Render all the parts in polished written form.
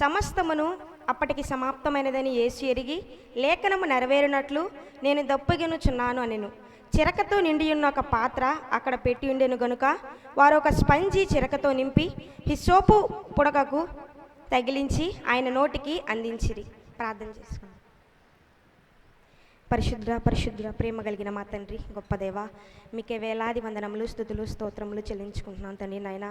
సమస్తమును అప్పటికి సమాప్తమైనదని యేసు ఎరిగి లేఖనము నెరవేరినట్లు నేను దప్పగినుచున్నాను అనెను. చిరకతో నిండియున్న ఒక పాత్ర అక్కడ పెట్టి ఉండెను గనుక వారు ఒక స్పంజి చిరకతో నింపి హిస్సోపు పుడకకు తగిలించి ఆయన నోటికి అందించిరి. ప్రార్థన చేసుకుందాం. పరిశుద్ర ప్రేమ కలిగిన మా తండ్రి, గొప్ప దేవ, మీకే వేలాది వందనములు, స్తుతులు, స్తోత్రములు చెల్లించుకుంటున్నాను తండ్రి. నాయన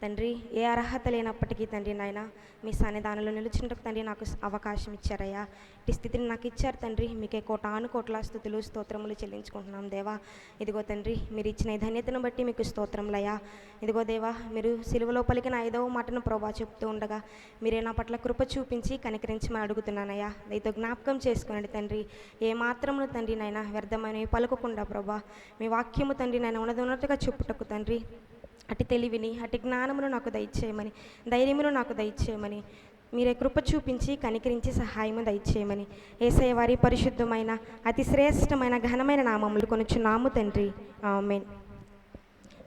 తండ్రి, ఏ అర్హత లేనప్పటికీ తండ్రి నాయన మీ సన్నిధానంలో నిలుచుంటకు తండ్రి నాకు అవకాశం ఇచ్చారయ్యా. ఈ స్థితిని నాకు ఇచ్చారు తండ్రి. మీకే కోటాను కోట్ల స్తుతులు, స్తోత్రములు చెల్లించుకుంటున్నాం దేవా. ఇదిగో తండ్రి, మీరు ఇచ్చిన ఈ ధన్యతను బట్టి మీకు స్తోత్రములయ్యా. ఇదిగో దేవా, మీరు సిలువలో పలికిన 5వ మాటను ప్రభా చెప్తూ ఉండగా మీరే నా పట్ల కృప చూపించి కనికరించమని అడుగుతున్నానయ్యా. దయతో జ్ఞాపకం చేసుకునండి తండ్రి. ఏ మాత్రమును తండ్రి నాయన వ్యర్థమైనవి పలుకకుండా ప్రభా మీ వాక్యము తండ్రి నాయన ఉన్నట్టుగా చెప్పుటకు తండ్రి అటు తెలివిని, అటు జ్ఞానమును నాకు దయచేయమని, ధైర్యమును నాకు దయచేయమని, మీరే కృప చూపించి కనికరించి సహాయము దయచేయమని యేసయ్య వారి పరిశుద్ధమైన అతి శ్రేష్టమైన ఘనమైన నామములు కొనుచున్నాము తండ్రి. ఆమేన్.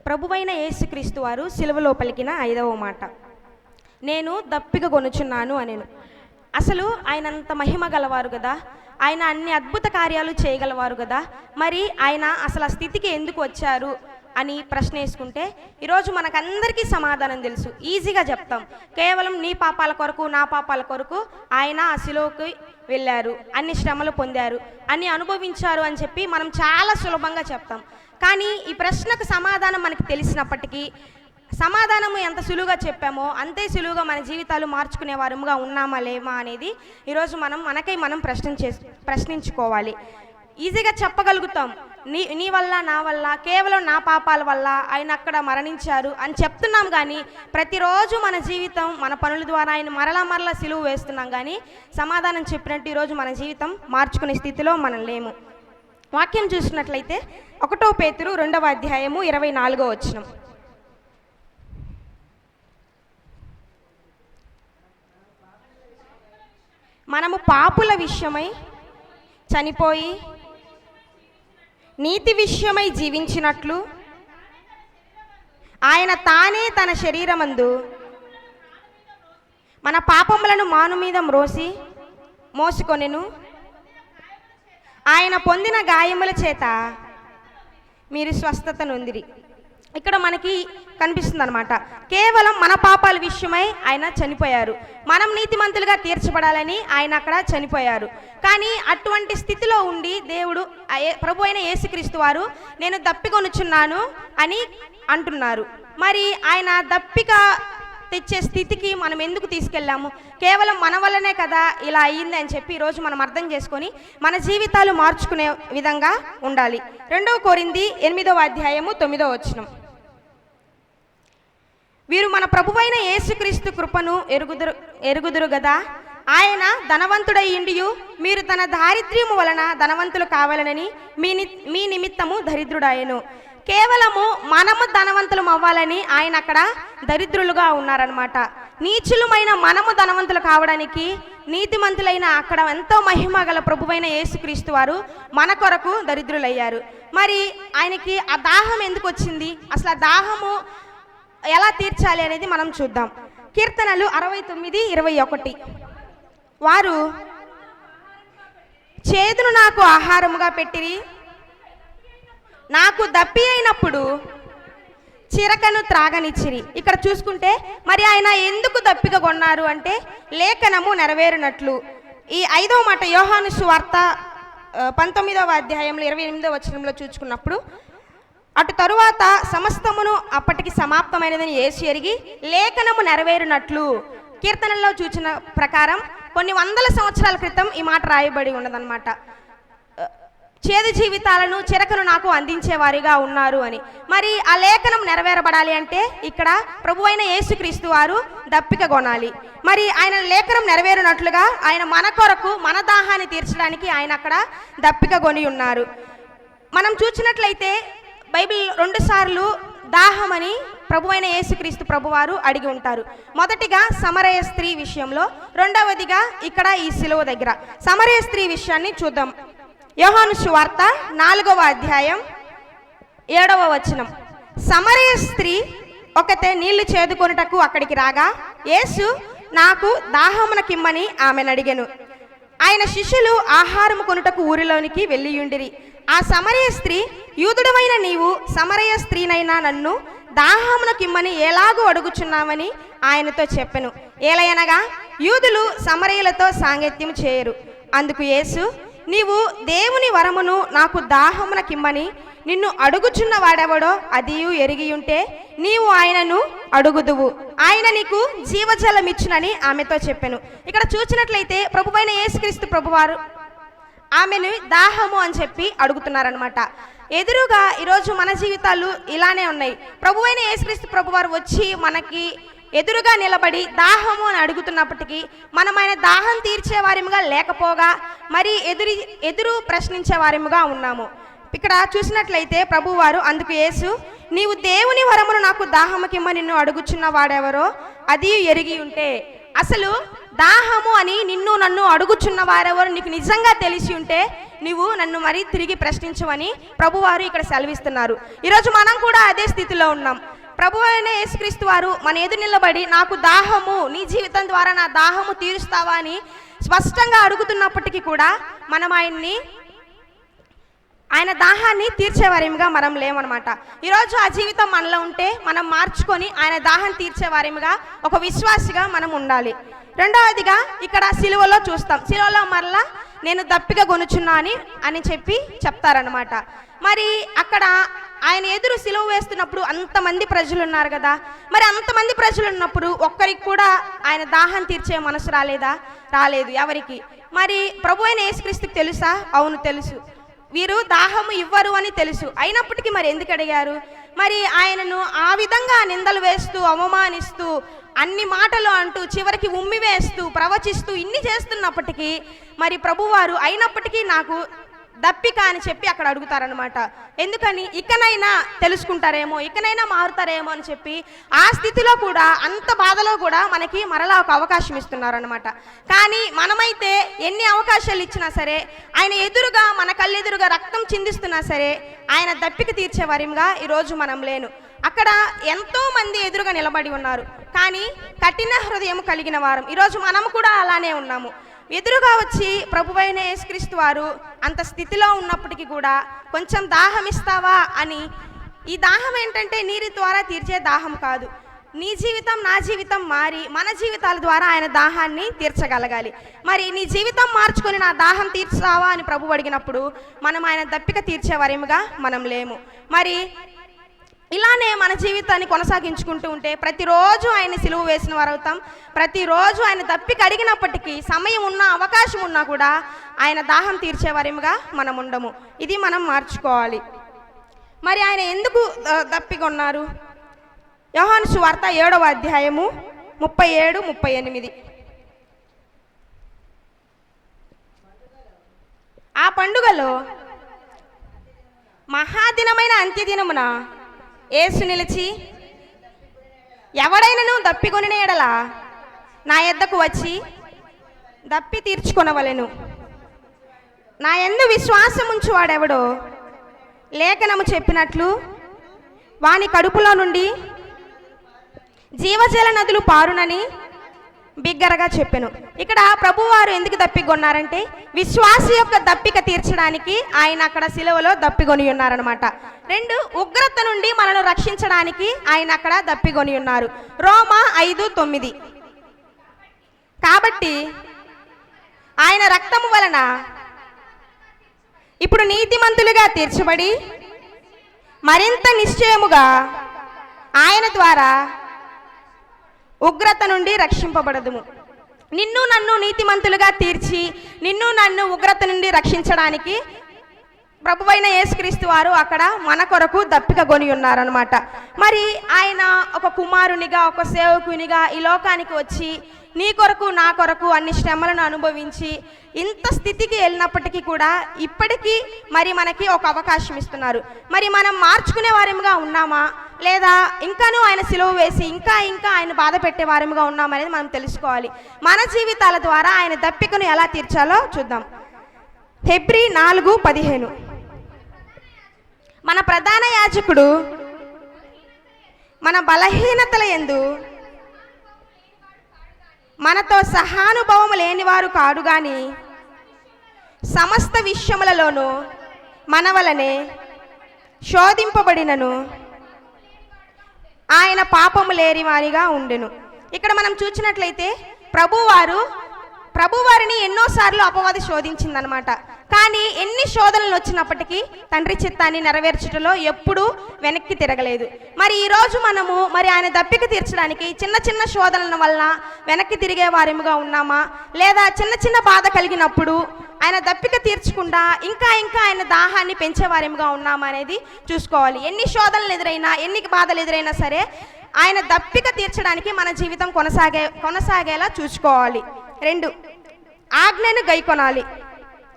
ప్రభువైన యేసుక్రీస్తు వారు సిలువలో పలికిన 5వ మాట, నేను దప్పిక కొనుచున్నాను అనెను. అసలు ఆయన అంత మహిమ గలవారు కదా, ఆయన అన్ని అద్భుత కార్యాలు చేయగలవారు కదా, మరి ఆయన అసలు ఆ స్థితికి ఎందుకు వచ్చారు అని ప్రశ్న వేసుకుంటే ఈరోజు మనకందరికీ సమాధానం తెలుసు. ఈజీగా చెప్తాం. కేవలం నీ పాపాల కొరకు, నా పాపాల కొరకు ఆయన ఆ శిలువకి వెళ్ళారు, అన్ని శ్రమలు పొందారు, అన్ని అనుభవించారు అని చెప్పి మనం చాలా సులభంగా చెప్తాం. కానీ ఈ ప్రశ్నకు సమాధానం మనకి తెలిసినప్పటికీ సమాధానము ఎంత సులువుగా చెప్పామో అంతే సులువుగా మన జీవితాలు మార్చుకునే వారముగా ఉన్నామా లేమా అనేది ఈరోజు మనకై మనం ప్రశ్నించుకోవాలి. ఈజీగా చెప్పగలుగుతాం, నీ వల్ల, నా వల్ల, కేవలం నా పాపాల వల్ల ఆయన అక్కడ మరణించారు అని చెప్తున్నాం. కానీ ప్రతిరోజు మన జీవితం, మన పనుల ద్వారా ఆయన మరలా సిలువ వేస్తున్నాం. కానీ సమాధానం చెప్పినట్టు ఈరోజు మన జీవితం మార్చుకునే స్థితిలో మనం లేము. వాక్యం చూసినట్లయితే 1 పేతురు 2వ అధ్యాయము 24వ వచనం, మనము పాపుల విషయమై చనిపోయి నీతి విషయమై జీవించినట్లు ఆయన తానే తన శరీరమందు మన పాపములను మాను మీద మోసుకొనెను. ఆయన పొందిన గాయముల చేత మీరు స్వస్థత నొందిరి. ఇక్కడ మనకి కనిపిస్తుంది అనమాట, కేవలం మన పాపాల విషయమై ఆయన చనిపోయారు. మనం నీతిమంతులుగా తీర్చబడాలని ఆయన అక్కడ చనిపోయారు. కానీ అటువంటి స్థితిలో ఉండి దేవుడు, ప్రభు అయిన యేసుక్రీస్తు వారు నేను దప్పికొనుచున్నాను అని అంటున్నారు. మరి ఆయన దప్పిక తెచ్చే స్థితికి మనం ఎందుకు తీసుకెళ్ళాము? కేవలం మన వల్లనే కదా ఇలా అయ్యింది అని చెప్పి ఈరోజు మనం అర్థం చేసుకొని మన జీవితాలు మార్చుకునే విధంగా ఉండాలి. 2వ కొరింథీ 8వ అధ్యాయము 9వ వచనం, వీరు మన ప్రభువైన యేసుక్రీస్తు కృపను ఎరుగుదురు గదా, ఆయన ధనవంతుడయ్యుండియు మీరు తన దారిద్ర్యము వలన ధనవంతులు కావాలనని మీ నిమిత్తము దరిద్రుడాయను. కేవలము మనము ధనవంతులం అవ్వాలని ఆయన అక్కడ దరిద్రులుగా ఉన్నారనమాట. నీచులమైన మనము ధనవంతులు కావడానికి నీతిమంతులైన అక్కడ ఎంతో మహిమ గల ప్రభువైన యేసుక్రీస్తు వారు మన కొరకు దరిద్రులయ్యారు. మరి ఆయనకి ఆ దాహం ఎందుకు వచ్చింది? అసలు ఆ దాహము ఎలా తీర్చాలి అనేది మనం చూద్దాం. కీర్తనలు 69:21, వారు చేదును నాకు ఆహారముగా పెట్టిరి, నాకు దప్పి అయినప్పుడు చిరకను త్రాగనిచ్చిరి. ఇక్కడ చూసుకుంటే మరి ఆయన ఎందుకు దప్పిక కొన్నారు అంటే లేఖనము నెరవేరినట్లు. ఈ 5వ మాట యోహాను సువార్త 19వ అధ్యాయంలో 28వ వచనంలో చూసుకున్నప్పుడు, అటు తరువాత సమస్తమును అప్పటికి సమాప్తమైనదని యేసు ఎరిగి లేఖనము నెరవేరినట్లు. కీర్తనల్లో చూచిన ప్రకారం కొన్ని వందల సంవత్సరాల క్రితం ఈ మాట రాయబడి ఉన్నదన్నమాట. చేదు జీవితాలను, చిరకను నాకు అందించేవారిగా ఉన్నారు అని. మరి ఆ లేఖనం నెరవేరబడాలి అంటే ఇక్కడ ప్రభువైన యేసుక్రీస్తు వారు దప్పిక కొనాలి. మరి ఆయన లేఖనం నెరవేరినట్లుగా ఆయన మన కొరకు, మన దాహాన్ని తీర్చడానికి ఆయన అక్కడ దప్పిక కొని ఉన్నారు. మనం చూసినట్లయితే బైబిల్ 2 సార్లు దాహమని ప్రభువైన యేసుక్రీస్తు ప్రభువారు అడిగి ఉంటారు. మొదటిగా సమరయ స్త్రీ విషయంలో, రెండవదిగా ఇక్కడ ఈ సిలువ దగ్గర. సమరయ స్త్రీ విషయాన్ని చూద్దాం. యోహాను సువార్త 4వ అధ్యాయం 7వ వచనం, సమరయ స్త్రీ ఒకతే నీళ్లు చేదుకొనుటకు అక్కడికి రాగా యేసు నాకు దాహమునకిమ్మని ఆమెను అడిగెను. ఆయన శిష్యులు ఆహారము కొనుటకు ఊరిలోనికి వెళ్ళియుండిరి. ఆ సమరయ స్త్రీ, యూదుడమైన నీవు సమరయ స్త్రీనైనా నన్ను దాహమునకిమ్మని ఎలాగూ అడుగుచున్నామని ఆయనతో చెప్పెను. ఏలయనగా యూదులు సమరయులతో సాంగత్యం చేయరు. అందుకు యేసు, నీవు దేవుని వరమును నాకు దాహమునకిమ్మని నిన్ను అడుగుచున్న వాడెవడో అదియు ఎరిగియుంటే నీవు ఆయనను అడుగుదువు, ఆయన నీకు జీవజలమిచ్చునని ఆమెతో చెప్పెను. ఇక్కడ చూసినట్లయితే ప్రభువైన యేసుక్రీస్తు ప్రభువారు ఆమెను దాహము అని చెప్పి అడుగుతున్నారనమాట. ఎదురుగా ఈరోజు మన జీవితాలు ఇలానే ఉన్నాయి. ప్రభువైన యేసుక్రీస్తు ప్రభువారు వచ్చి మనకి ఎదురుగా నిలబడి దాహము అని అడుగుతున్నప్పటికీ మనం ఆయన దాహం తీర్చే వారిముగా లేకపోగా మరి ఎదురు ప్రశ్నించే వారిముగా ఉన్నాము. ఇక్కడ చూసినట్లయితే ప్రభువారు, అందుకు యేసు, నీవు దేవుని వరమును నాకు దాహముకిమ్మ నిన్ను అడుగుచున్న వాడెవరో అది ఎరిగి ఉంటే, అసలు దాహము అని నిన్ను నన్ను అడుగుచున్న వారెవరు నీకు నిజంగా తెలిసి ఉంటే నువ్వు నన్ను మరీ తిరిగి ప్రశ్నించమని ప్రభువారు ఇక్కడ సెలవిస్తున్నారు. ఈరోజు మనం కూడా అదే స్థితిలో ఉన్నాం. ప్రభువైన యేసుక్రీస్తు వారు మన ఎదురు నిలబడి నాకు దాహము, నీ జీవితం ద్వారా నా దాహము తీరుస్తావా అని స్పష్టంగా అడుగుతున్నప్పటికీ కూడా మనం ఆయన దాహాన్ని తీర్చేవారిగా మనం లేమనమాట. ఈరోజు ఆ జీవితం మనలో ఉంటే మనం మార్చుకొని ఆయన దాహం తీర్చేవారిగా ఒక విశ్వాసిగా మనం ఉండాలి. రెండవదిగా ఇక్కడ సిలువలో చూస్తాం. సిలువలో మరలా నేను దప్పిక కొనుచున్నా అని చెప్పి చెప్తారనమాట. మరి అక్కడ ఆయన ఎదురు సిలువ వేస్తున్నప్పుడు అంతమంది ప్రజలు ఉన్నారు కదా. మరి అంతమంది ప్రజలు ఉన్నప్పుడు ఒక్కరికి కూడా ఆయన దాహం తీర్చే మనసు రాలేదు ఎవరికి. మరి ప్రభువైన యేసుక్రీస్తుకి తెలుసా? అవును తెలుసు. వీరు దాహము ఇవ్వరు అని తెలుసు. అయినప్పటికీ మరి ఎందుకు అడిగారు? మరి ఆయనను ఆ విధంగా నిందలు వేస్తూ అవమానిస్తూ అన్ని మాటలు అంటూ చివరికి ఉమ్మి వేస్తూ ప్రవచిస్తూ ఇన్ని చేస్తున్నప్పటికీ మరి ప్రభువారు అయినప్పటికీ నాకు దప్పిక అని చెప్పి అక్కడ అడుగుతారనమాట. ఎందుకని? ఇకనైనా తెలుసుకుంటారేమో, ఇకనైనా మారుతారేమో అని చెప్పి ఆ స్థితిలో కూడా, అంత బాధలో కూడా మనకి మరలా ఒక అవకాశం ఇస్తున్నారనమాట. కానీ మనమైతే ఎన్ని అవకాశాలు ఇచ్చినా సరే, ఆయన ఎదురుగా మన కళ్ళెదురుగా రక్తం చిందిస్తున్నా సరే ఆయన దప్పిక తీర్చే వారిగా ఈరోజు మనం లేను. అక్కడ ఎంతో మంది ఎదురుగా నిలబడి ఉన్నారు, కానీ కఠిన హృదయం కలిగిన వారం ఈరోజు మనం కూడా అలానే ఉన్నాము. ఎదురుగా వచ్చి ప్రభువైన యేసుక్రీస్తు వారు అంత స్థితిలో ఉన్నప్పటికీ కూడా కొంచెం దాహం ఇస్తావా అని. ఈ దాహం ఏంటంటే నీరు ద్వారా తీర్చే దాహం కాదు. నీ జీవితం నా జీవితం మారి మన జీవితాల ద్వారా ఆయన దాహాన్ని తీర్చగలగాలి. మరి నీ జీవితం మార్చుకొని నా దాహం తీర్చావా అని ప్రభు అడిగినప్పుడు మనం ఆయన దప్పిక తీర్చేవారేముగా మనం లేము. మరి ఇలానే మన జీవితాన్ని కొనసాగించుకుంటూ ఉంటే ప్రతిరోజు ఆయన సిలువ వేసిన వారు అవుతాం. ప్రతిరోజు ఆయన దప్పిక అడిగినప్పటికీ సమయం ఉన్నా అవకాశం ఉన్నా కూడా ఆయన దాహం తీర్చేవారిగా మనం ఉండము. ఇది మనం మార్చుకోవాలి. మరి ఆయన ఎందుకు దప్పిక ఉన్నారు? యోహాను సువార్త 7వ అధ్యాయము 37, 38. ఆ పండుగలో మహాదినమైన అంత్యదినమున యేసు నిలిచి, ఎవడైనను దప్పికొనిన ఎడల నా యొద్దకు వచ్చి దప్పి తీర్చుకొనవలెను. నా యందు విశ్వాసం ఉంచువాడెవడో లేఖనము చెప్పినట్లు వాని కడుపులో నుండి జీవజల నదులు పారునని బిగ్గరగా చెప్పెను. ఇక్కడ ప్రభువారు ఎందుకు దప్పికొన్నారంటే విశ్వాసి యొక్క దప్పిక తీర్చడానికి ఆయన అక్కడ సిలువలో దప్పికొని ఉన్నారనమాట. 2, ఉగ్రత నుండి మనను రక్షించడానికి ఆయన అక్కడ దప్పికొని ఉన్నారు. రోమా 5:9. కాబట్టి ఆయన రక్తము వలన ఇప్పుడు నీతిమంతులుగా తీర్చబడి మరింత నిశ్చయముగా ఆయన ద్వారా ఉగ్రత నుండి రక్షింపబడదుము. నిన్ను నన్ను నీతిమంతులుగా తీర్చి నిన్ను నన్ను ఉగ్రత నుండి రక్షించడానికి ప్రభువైన యేసుక్రీస్తు వారు అక్కడ మన కొరకు దప్పిక కొని ఉన్నారనమాట. మరి ఆయన ఒక కుమారునిగా, ఒక సేవకునిగా ఈ లోకానికి వచ్చి నీ కొరకు నా కొరకు అన్ని శ్రమలను అనుభవించి ఇంత స్థితికి వెళ్ళినప్పటికీ కూడా ఇప్పటికీ మరి మనకి ఒక అవకాశం ఇస్తున్నారు. మరి మనం మార్చుకునే వారిగా ఉన్నామా, లేదా ఇంకానూ ఆయన సిలువ వేసి ఇంకా ఆయన బాధ పెట్టే వారిగా ఉన్నామనేది మనం తెలుసుకోవాలి. మన జీవితాల ద్వారా ఆయన దప్పికను ఎలా తీర్చాలో చూద్దాం. హెబ్రీ 4:15. మన ప్రధాన యాజకుడు మన బలహీనతల యందు మనతో సహానుభవము లేనివారు కాడు గాని సమస్త విషయములలోనూ మన వలనే శోధింపబడినను ఆయన పాపము లేని వారిగా ఉండెను. ఇక్కడ మనం చూసినట్లయితే ప్రభువారిని ఎన్నోసార్లు అపవాది శోధించిందనమాట. కానీ ఎన్ని శోధనలు వచ్చినప్పటికీ తండ్రి చిత్తాన్ని నెరవేర్చడంలో ఎప్పుడూ వెనక్కి తిరగలేదు. మరి ఈరోజు మనము ఆయన దప్పిక తీర్చడానికి చిన్న చిన్న శోధనల వలన వెనక్కి తిరిగే వారిముగా ఉన్నామా, లేదా చిన్న చిన్న బాధ కలిగినప్పుడు ఆయన దప్పిక తీర్చకుండా ఇంకా ఆయన దాహాన్ని పెంచేవారేముగా ఉన్నామా అనేది చూసుకోవాలి. ఎన్ని శోధనలు ఎదురైనా, ఎన్ని బాధలు ఎదురైనా సరే ఆయన దప్పిక తీర్చడానికి మన జీవితం కొనసాగేలా చూసుకోవాలి. 2, ఆజ్ఞను గైకొనాలి.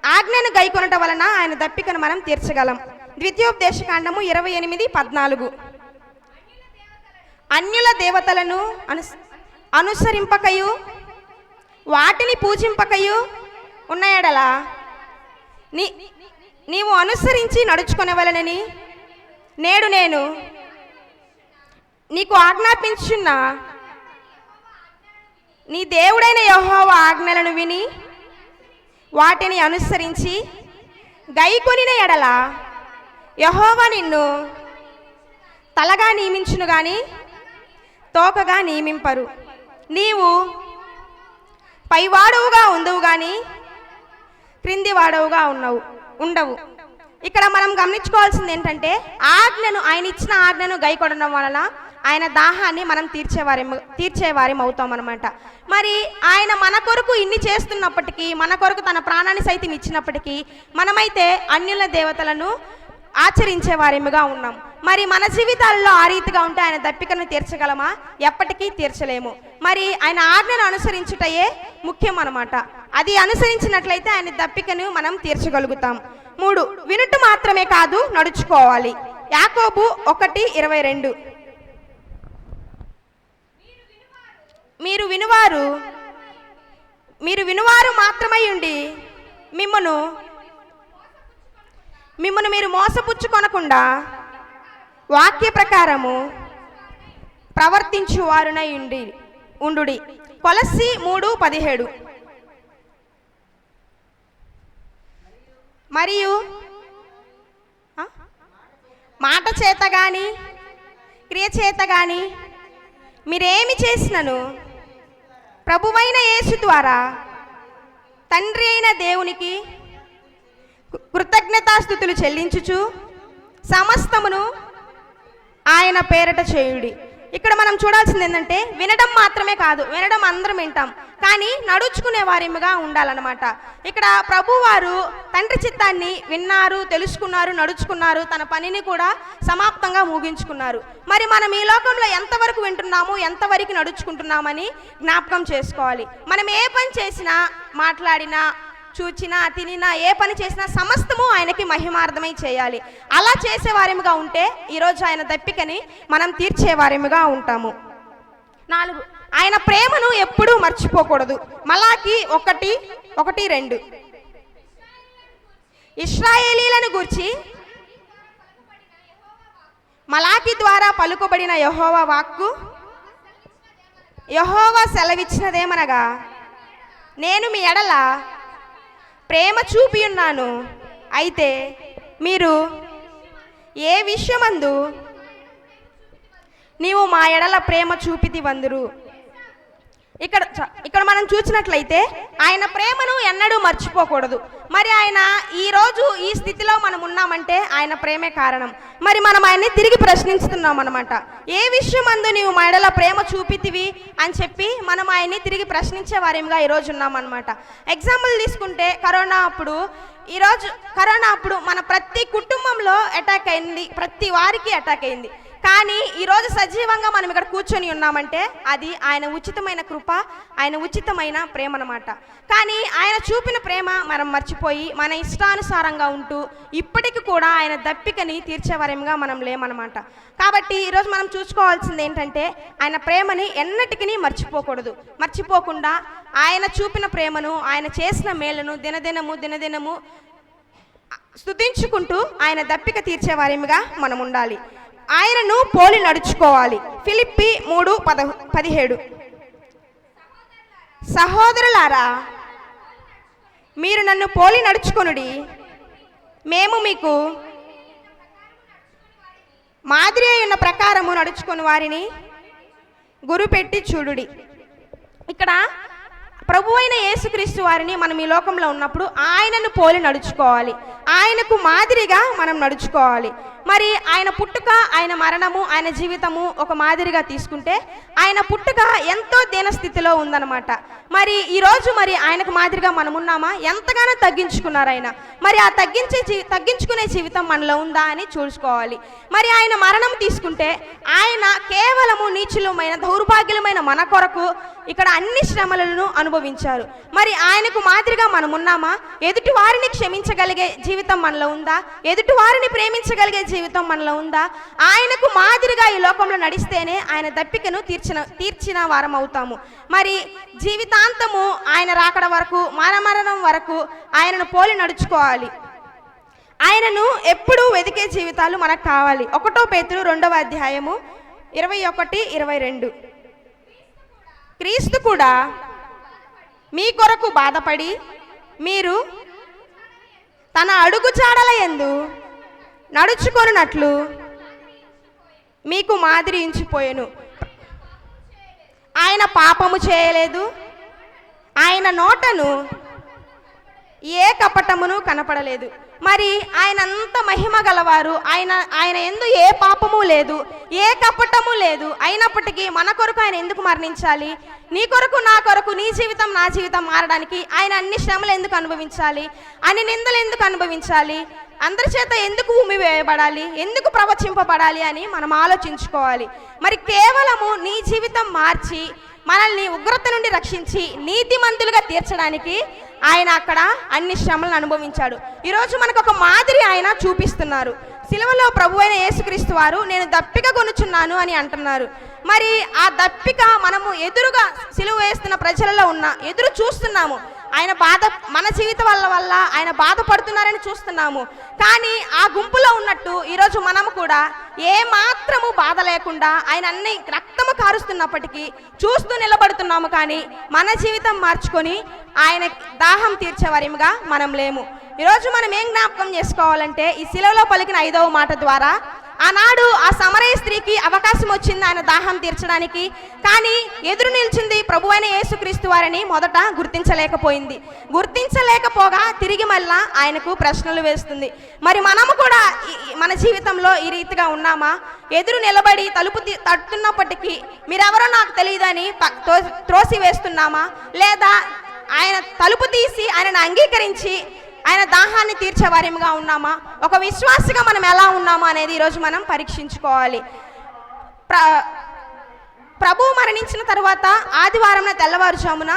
ఆజ్ఞను గైకొనటం వలన ఆయన దప్పికను మనం తీర్చగలం. ద్వితీయోపదేశకాండము 28:14. అన్యుల దేవతలను అనుసరింపకయు వాటిని పూజింపకయు ఉన్న ఎడల నీవు అనుసరించి నడుచుకొనవలెనని నేడు నేను నీకు ఆజ్ఞాపించున్న నీ దేవుడైన యెహోవా ఆజ్ఞలను విని వాటిని అనుసరించి గైకొనిన ఎడల యెహోవా నిన్ను తలగా నియమించును గాని తోకగా నియమింపరు. నీవు పైవాడవుగా ఉందవు గాని క్రింది వాడవుగా ఉండవు. ఇక్కడ మనం గమనించుకోవాల్సింది ఏంటంటే ఆయన ఇచ్చిన ఆజ్ఞను గైకొనడం వలన ఆయన దాహాన్ని మనం తీర్చేవారి అవుతాం అనమాట. మరి ఆయన మన కొరకు ఇన్ని చేస్తున్నప్పటికీ, మన కొరకు తన ప్రాణాన్ని సైతం ఇచ్చినప్పటికీ మనమైతే అన్యుల దేవతలను ఆచరించే వారేముగా ఉన్నాం. మరి మన జీవితాల్లో ఆ రీతిగా ఉంటే ఆయన దప్పికను తీర్చగలమా? ఎప్పటికీ తీర్చలేము. మరి ఆయన ఆజ్ఞను అనుసరించుటయే ముఖ్యం అన్నమాట. అది అనుసరించినట్లయితే ఆయన దప్పికను మనం తీర్చగలుగుతాం. 3, వినుట మాత్రమే కాదు, నడుచుకోవాలి. యాకోబు 1:22. మీరు వినువారు మాత్రమై ఉండి మిమ్మును మీరు మోసపుచ్చుకొనకుండా వాక్య ప్రకారము ప్రవర్తించువారునై ఉండుడి. కొలస్సీ 3:17. మరియు మాట చేత గాని క్రియ చేత గాని మీరేమి చేసినను ప్రభువైన యేసు ద్వారా తండ్రి అయిన దేవునికి కృతజ్ఞతాస్తుతులు చెల్లించుచు సమస్తమును ఆయన పేరట చేయుడి. ఇక్కడ మనం చూడాల్సింది ఏంటంటే వినడం మాత్రమే కాదు, వినడం అందరం వింటాం, కానీ నడుచుకునే వారిగా ఉండాలన్నమాట. ఇక్కడ ప్రభువారు తండ్రి చిత్తాన్ని విన్నారు, తెలుసుకున్నారు, నడుచుకున్నారు, తన పనిని కూడా సమాప్తంగా ముగించుకున్నారు. మరి మనం ఈ లోకంలో ఎంతవరకు వింటున్నాము, ఎంతవరకు నడుచుకుంటున్నామని జ్ఞాపకం చేసుకోవాలి. మనం ఏ పని చేసినా, మాట్లాడినా, చూచినా, తినినా, ఏ పని చేసినా సమస్తము ఆయనకి మహిమార్థమై చేయాలి. అలా చేసేవారేముగా ఉంటే ఈరోజు ఆయన దప్పికని మనం తీర్చేవారేముగా ఉంటాము. 4, ఆయన ప్రేమను ఎప్పుడూ మర్చిపోకూడదు. మలాకి 1:1-2. ఇశ్రాయేలీలను గూర్చి మలాకి ద్వారా పలుకబడిన యెహోవా వాక్కు యెహోవా సెలవిచ్చినదేమనగా, నేను మీ ఎడల ప్రేమ చూపి ఉన్నాను, అయితే మీరు ఏ విషయమందు నీవు మా ఎడల ప్రేమ చూపితి వందురు. ఇక్కడ మనం చూసినట్లయితే ఆయన ప్రేమను ఎన్నడూ మర్చిపోకూడదు. మరి ఆయన ఈరోజు ఈ స్థితిలో మనం ఉన్నామంటే ఆయన ప్రేమే కారణం. మరి మనం ఆయన్ని తిరిగి ప్రశ్నిస్తున్నాం అన్నమాట. ఏ విషయం అందు నీవు మా ఎడల ప్రేమ చూపితివి అని చెప్పి మనం ఆయన్ని తిరిగి ప్రశ్నించే వారేముగా ఈరోజు ఉన్నామన్నమాట. ఎగ్జాంపుల్ తీసుకుంటే కరోనా అప్పుడు మన ప్రతి కుటుంబంలో అటాక్ అయింది, ప్రతి వారికి అటాక్ అయింది. కానీ ఈరోజు సజీవంగా మనం ఇక్కడ కూర్చొని ఉన్నామంటే అది ఆయన ఉచితమైన కృప, ఆయన ఉచితమైన ప్రేమ అన్నమాట. కానీ ఆయన చూపిన ప్రేమ మనం మర్చిపోయి మన ఇష్టానుసారంగా ఉంటూ ఇప్పటికి కూడా ఆయన దప్పికని తీర్చేవారేముగా మనం లేమన్నమాట. కాబట్టి ఈరోజు మనం చూసుకోవాల్సింది ఏంటంటే ఆయన ప్రేమని ఎన్నటికీ మర్చిపోకుండా ఆయన చూపిన ప్రేమను, ఆయన చేసిన మేలును దినదినము స్తుతించుకుంటూ ఆయన దప్పిక తీర్చేవారేముగా మనం ఉండాలి. ఆయనను పోలి నడుచుకోవాలి. ఫిలిప్పీ 3:17. సహోదరులారా, మీరు నన్ను పోలి నడుచుకొనుడి, మేము మీకు మాదిరి అయిన ప్రకారము నడుచుకొని వారిని గురుపెట్టి చూడుడి. ఇక్కడ ప్రభు అయిన యేసుక్రీస్తు వారిని మనం ఈ లోకంలో ఉన్నప్పుడు ఆయనను పోలి నడుచుకోవాలి, ఆయనకు మాదిరిగా మనం నడుచుకోవాలి. మరి ఆయన పుట్టుక, ఆయన మరణము, ఆయన జీవితము ఒక మాదిరిగా తీసుకుంటే ఆయన పుట్టుక ఎంతో దీనస్థితిలో ఉందన్నమాట. మరి ఈరోజు మరి ఆయనకు మాదిరిగా మనం ఉన్నామా? ఎంతగానో తగ్గించుకున్నారు ఆయన. మరి ఆ తగ్గించుకునే జీవితం మనలో ఉందా అని చూసుకోవాలి. మరి ఆయన మరణం తీసుకుంటే ఆయన కేవలము నీచులమైన దౌర్భాగ్యులమైన మన కొరకు ఇక్కడ అన్ని శ్రమలను అనుభవించారు. మరి ఆయనకు మాదిరిగా మనం ఉన్నామా? ఎదుటి వారిని క్షమించగలిగే జీవితం మనలో ఉందా? ఎదుటి వారిని ప్రేమించగలిగే జీవితం మనలో ఉందా? ఆయనకు మాదిరిగా ఈ లోకంలో నడిస్తేనే ఆయన దప్పికను తీర్చిన వారం అవుతాము. మరి జీవితాంతము ఆయన రాకడ వరకు, మరణం వరకు ఆయనను పోలి నడుచుకోవాలి. ఆయనను ఎప్పుడూ వెతికే జీవితాలు మనకు కావాలి. 1 పేతురు 2వ అధ్యాయము 21-22. క్రీస్తు కూడా మీ కొరకు బాధపడి మీరు తన అడుగుజాడల యందు నడుచుకొనున్నట్లు మీకు మాదిరి ఉంచిపోయెను. ఆయన పాపము చేయలేదు, ఆయన నోటను ఏ కపటమును కనపడలేదు. మరి ఆయన అంత మహిమ గలవారు, ఆయన యందు ఏ పాపము లేదు, ఏ కపటము లేదు. అయినప్పటికీ మన కొరకు ఆయన ఎందుకు మరణించాలి? నీ కొరకు, నా కొరకు, నీ జీవితం, నా జీవితం మారడానికి ఆయన అన్ని శ్రమలు ఎందుకు అనుభవించాలి? అన్ని నిందలు ఎందుకు అనుభవించాలి? అందరి చేత ఎందుకు ఉమ్మివేయబడాలి? ఎందుకు ప్రవచింపబడాలి అని మనం ఆలోచించుకోవాలి. మరి కేవలము నీ జీవితం మార్చి మనల్ని ఉగ్రత నుండి రక్షించి నీతిమంతులుగా తీర్చడానికి ఆయన అక్కడ అన్ని శ్రమలను అనుభవించాడు. ఈరోజు మనకు ఒక మాదిరి ఆయన చూపిస్తున్నారు. సిలువలో ప్రభు అయిన యేసుక్రీస్తు వారు నేను దప్పిక కొనుచున్నాను అని అంటున్నారు. మరి ఆ దప్పిక మనము ఎదురుగా సిలువ వేస్తున్న ప్రజలలో ఎదురు చూస్తున్నాము. ఆయన బాధ, మన జీవితం వల్ల ఆయన బాధపడుతున్నారని చూస్తున్నాము. కానీ ఆ గుంపులో ఉన్నట్టు ఈరోజు మనము కూడా ఏ మాత్రము బాధ లేకుండా ఆయన అన్ని రక్తము కారుస్తున్నప్పటికీ చూస్తూ నిలబడుతున్నాము. కానీ మన జీవితం మార్చుకొని ఆయన దాహం తీర్చేవారిగా మనం లేము. ఈరోజు మనం ఏం జ్ఞాపకం చేసుకోవాలంటే ఈ శిలువలో పలికిన 5వ మాట ద్వారా ఆనాడు ఆ సమరయ స్త్రీకి అవకాశం వచ్చింది ఆయన దాహం తీర్చడానికి. కానీ ఎదురు నిలిచింది ప్రభు అయిన యేసుక్రీస్తు వారిని మొదట గుర్తించలేకపోయింది. గుర్తించలేకపోగా తిరిగి మళ్ళా ఆయనకు ప్రశ్నలు వేస్తుంది. మరి మనము కూడా మన జీవితంలో ఈ రీతిగా ఉన్నామా? ఎదురు నిలబడి తలుపు తట్టున్నప్పటికీ మీరెవరో నాకు తెలియదని త్రోసి వేస్తున్నామా? లేదా ఆయన తలుపు తీసి ఆయనను అంగీకరించి ఆయన దాహాన్ని తీర్చేవారిగా ఉన్నామా? ఒక విశ్వాసిగా మనం ఎలా ఉన్నామా అనేది ఈరోజు మనం పరీక్షించుకోవాలి. ప్రభువు మరణించిన తర్వాత ఆదివారం తెల్లవారుజామున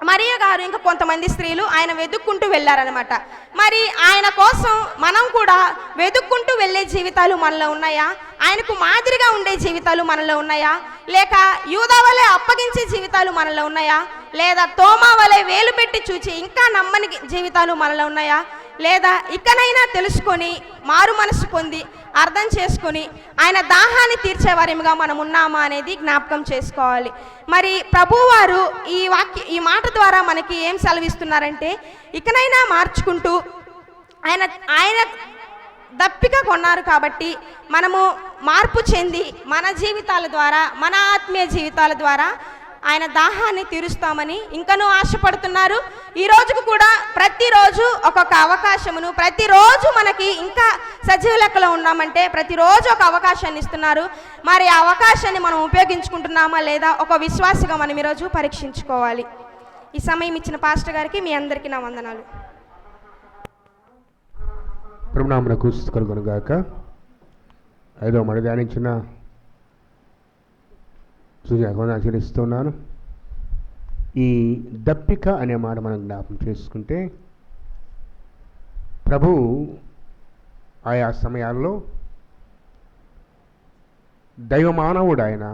మరియ గారు ఇంకా కొంతమంది స్త్రీలు ఆయన వెతుక్కుంటూ వెళ్ళారనమాట. మరి ఆయన కోసం మనం కూడా వెతుక్కుంటూ వెళ్ళే జీవితాలు మనలో ఉన్నాయా? ఆయనకు మాదిరిగా ఉండే జీవితాలు మనలో ఉన్నాయా? లేక యూదా వలె అప్పగించే జీవితాలు మనలో ఉన్నాయా? లేదా తోమా వలె వేలు పెట్టి చూచి ఇంకా నమ్మని జీవితాలు మనలో ఉన్నాయా? లేదా ఇకనైనా తెలుసుకొని మారు మనసు పొంది అర్థం చేసుకొని ఆయన దాహాన్ని తీర్చేవారిగా మనం ఉన్నామా అనేది జ్ఞాపకం చేసుకోవాలి. మరి ప్రభువారు ఈ మాట ద్వారా మనకి ఏం సెలవిస్తున్నారంటే ఇకనైనా మార్చుకుంటూ ఆయన దప్పిక కొన్నారు కాబట్టి మనము మార్పు చెంది మన జీవితాల ద్వారా, మన ఆత్మీయ జీవితాల ద్వారా ఆయన దాహాన్ని తీరుస్తామని ఇంకనూ ఆశపడుతున్నారు. ఈ రోజుకు కూడా ప్రతిరోజు ఒక్కొక్క అవకాశమును, ప్రతిరోజు మనకి ఇంకా సజీవ లెక్కలో ఉన్నామంటే ప్రతిరోజు ఒక అవకాశాన్ని ఇస్తున్నారు. మరి ఆ అవకాశాన్ని మనం ఉపయోగించుకుంటున్నామా లేదా ఒక విశ్వాసిగా మనం ఈరోజు పరీక్షించుకోవాలి. ఈ సమయం ఇచ్చిన పాస్టర్ గారికి మీ అందరికీ నా వందనాలు. ప్రభునామమునకు స్తుతి కలుగును గాక. 5వ మాట ధ్యానించిన ఆశీర్వదిస్తున్నాను. ఈ దప్పిక అనే మాట మనం జ్ఞాపకం చేసుకుంటే ప్రభువు ఆయా సమయాల్లో దైవ మానవుడు, ఆయన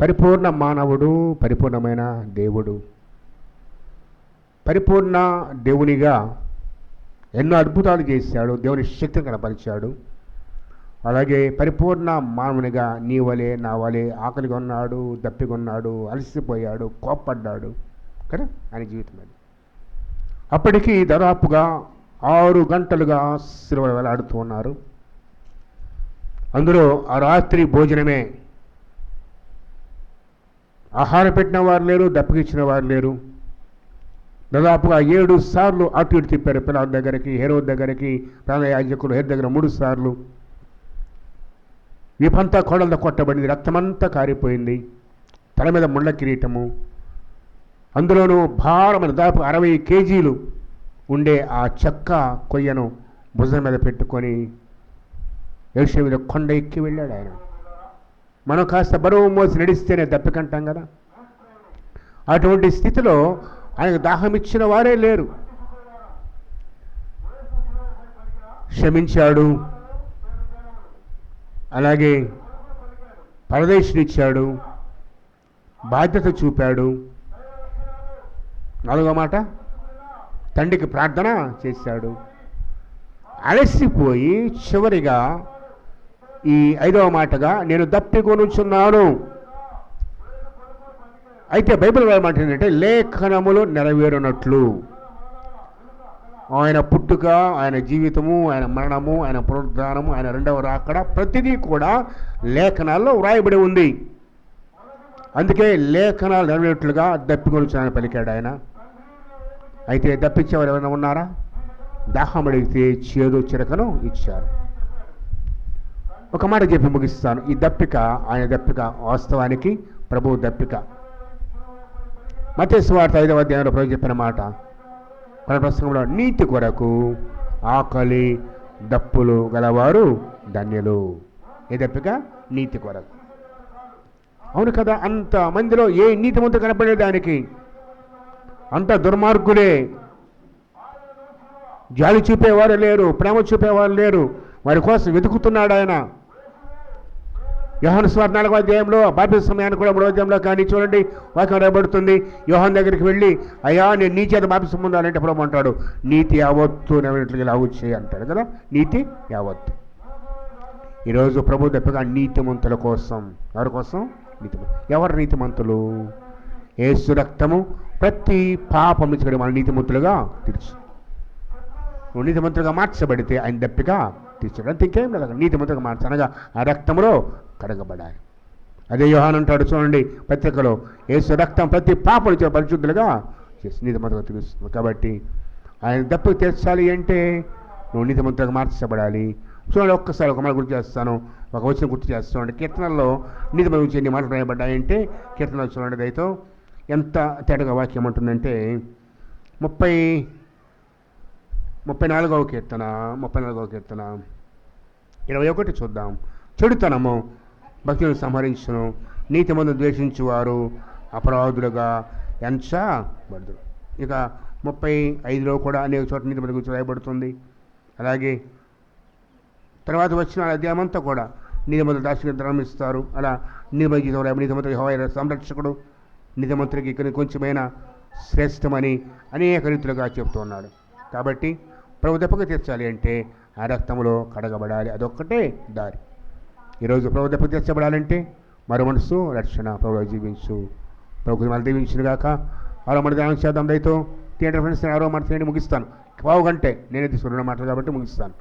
పరిపూర్ణ మానవుడు, పరిపూర్ణమైన దేవుడు, పరిపూర్ణ దేవునిగా ఎన్నో అద్భుతాలు చేశాడు, దేవుని శక్తిని కనపరిచాడు. అలాగే పరిపూర్ణ మానవునిగా నీ వలే నా వలే ఆకలిగా ఉన్నాడు, దప్పిగా ఉన్నాడు, అలసిపోయాడు, కోప్పడ్డాడు కదా ఆయన జీవితం అది. అప్పటికి దాదాపుగా 6 గంటలుగా సిలువలో వేలాడుతూ ఉన్నారు. అందులో ఆ రాత్రి భోజనమే, ఆహారం పెట్టిన వారు లేరు, దప్పగిచ్చిన వారు లేరు. దాదాపుగా 7 సార్లు అటు ఇటు తిప్పారు. పిలాతు దగ్గరికి, హెరోదు దగ్గరికి, ప్రధాన యాజకులు హెరోదు దగ్గర 3 సార్లు. వీపంతా కోడలతో కొట్టబడింది, రక్తమంతా కారిపోయింది, తల మీద ముళ్ళ కిరీటము, అందులోనూ భారమైన దాదాపు 60 కేజీలు ఉండే ఆ చెక్క కొయ్యను భుజం మీద పెట్టుకొని యెరూషలేము మీద కొండ ఎక్కి వెళ్ళాడు ఆయన. మనం కాస్త బరువు మోసి నడిస్తేనే దప్పికంటాం కదా, అటువంటి స్థితిలో ఆయనకు దాహం ఇచ్చిన వారే లేరు. క్షమించాడు, అలాగే పరదేశునిచ్చాడు, బాధ్యత చూపాడు. 4వ మాట, తండ్రికి ప్రార్థన చేశాడు. అలసిపోయి చివరిగా ఈ 5వ మాటగా నేను దప్పికొనుచున్నాను. అయితే బైబిల్ మాట ఏంటంటే లేఖనములు నెరవేరునట్లు. ఆయన పుట్టుక, ఆయన జీవితము, ఆయన మరణము, ఆయన పునరుద్ధానము, ఆయన 2వ రాకడ ప్రతిదీ కూడా లేఖనాల్లో వ్రాయబడి ఉంది. అందుకే లేఖనాలు నెరవేరునట్లుగా దప్పికొనుచున్నానని పలికాడు ఆయన. అయితే దప్పించేవారు ఎవరైనా ఉన్నారా? దాహం అడిగితే చేదు చిరకను ఇచ్చారు. ఒక మాట చెప్పి ముగిస్తాను. ఈ దప్పిక, ఆయన దప్పిక వాస్తవానికి ప్రభువు దప్పిక. మత్తయి సువార్త 5వ అధ్యాయంలో ప్రభు చెప్పిన మాట ప్రసంగంలో, నీతి కొరకు ఆకలి దప్పులు గలవారు ధన్యులు. ఏ దప్పిక? నీతి కొరకు. అవును కదా, అంత మందిలో ఏ నీతిమంతుడు కనపడే దానికి అంత దుర్మార్గులే. జాలి చూపేవారు లేరు, ప్రేమ చూపేవారు లేరు. వారి కోసం వెతుకుతున్నాడు ఆయన. యోహాను సువార్త 4వ అధ్యాయంలో బాప్తిస్మ సమయాన్ని కూడా 3వ అధ్యాయంలో కానీ చూడండి, వాక్యం రాయబడుతుంది. యోహాను దగ్గరికి వెళ్ళి, అయ్యా నేను నీ చేత బాప్తిస్మ పొందాలంటే ప్రభు అంటాడు, నీతి యావత్తు నెరవేర్నట్లుగా లాగు చేయి అంటాడు కదా. నీతి యావత్తు. ఈరోజు ప్రభు దప్పిక నీతిమంతుల కోసం. ఎవరి కోసం? ఎవరు నీతిమంతులు? యేసు రక్తము ప్రతి పాపం నుంచి మన నీతిమంతులుగా తీర్చు. నువ్వు నీతిమంతులుగా మార్చబడితే ఆయన దప్పిక తీర్చాడు. అంతే, ఇంకేం లేదు. నీతిమంతులుగా మార్చు అనగా ఆ రక్తంలో కడగబడాలి. అదే యోహాను అంటాడు చూడండి పత్రికలో, యేసు రక్తం ప్రతి పాపం నుంచి పరిశుద్ధులుగా చేసి నీతిమంతులుగా తీరుస్తుంది. కాబట్టి ఆయన దప్పిక తీర్చాలి అంటే నువ్వు నీతిమంతులుగా మార్చబడాలి. చూడండి, ఒక్కసారి ఒక మాట గుర్తు చేస్తాను, ఒక వచనం గుర్తు చేస్తాను. కీర్తనల్లో నీతిమంతుల గురించి ఎన్ని మాటలు రాయబడ్డాయంటే కీర్తనలు చూడండి. దయతో ఎంత తేటగా వాక్యం ఉంటుందంటే 34వ కీర్తన 21 చూద్దాం. చెడుతనము భక్తులను సంహరించును, నీతిమందు ద్వేషించువారు అపరాధులుగా ఎంచబడదు. ఇక 35లో కూడా అనేక చోట్ల నీతిమంతుల గురించి రాయబడుతుంది. అలాగే తర్వాత వచ్చిన అధ్యాయమంతా కూడా నీతిమంతులు దార్శనిక ధర్మిస్తారు. అలా నీతిమంతుల జీవితం రాయబడి నీతిమంతులు యెహోవా సంరక్షకుడు, నీతిమంతులకి ఇక్కడ కొంచెమైనా శ్రేష్టమని అనేక రీతులుగా చెప్తున్నాడు. కాబట్టి ప్రభు దప్పిక తీర్చాలి అంటే ఆ రక్తంలో కడగబడాలి. అదొక్కటే దారి. ఈరోజు ప్రభు దప్పిక తీర్చబడాలంటే మరో మనసు రక్షణ ప్రభు జీవించు. ప్రభు మళ్ళీ దీవించును గాక. 6వ మాట ధ్యానం చేద్దాం. దయతో థియేటర్ ఫ్రెండ్స్ 6వ మాట చేయండి. ముగిస్తాను. 1/4 గంటే నేనే తీసుకున్న మాటలు కాబట్టి ముగిస్తాను.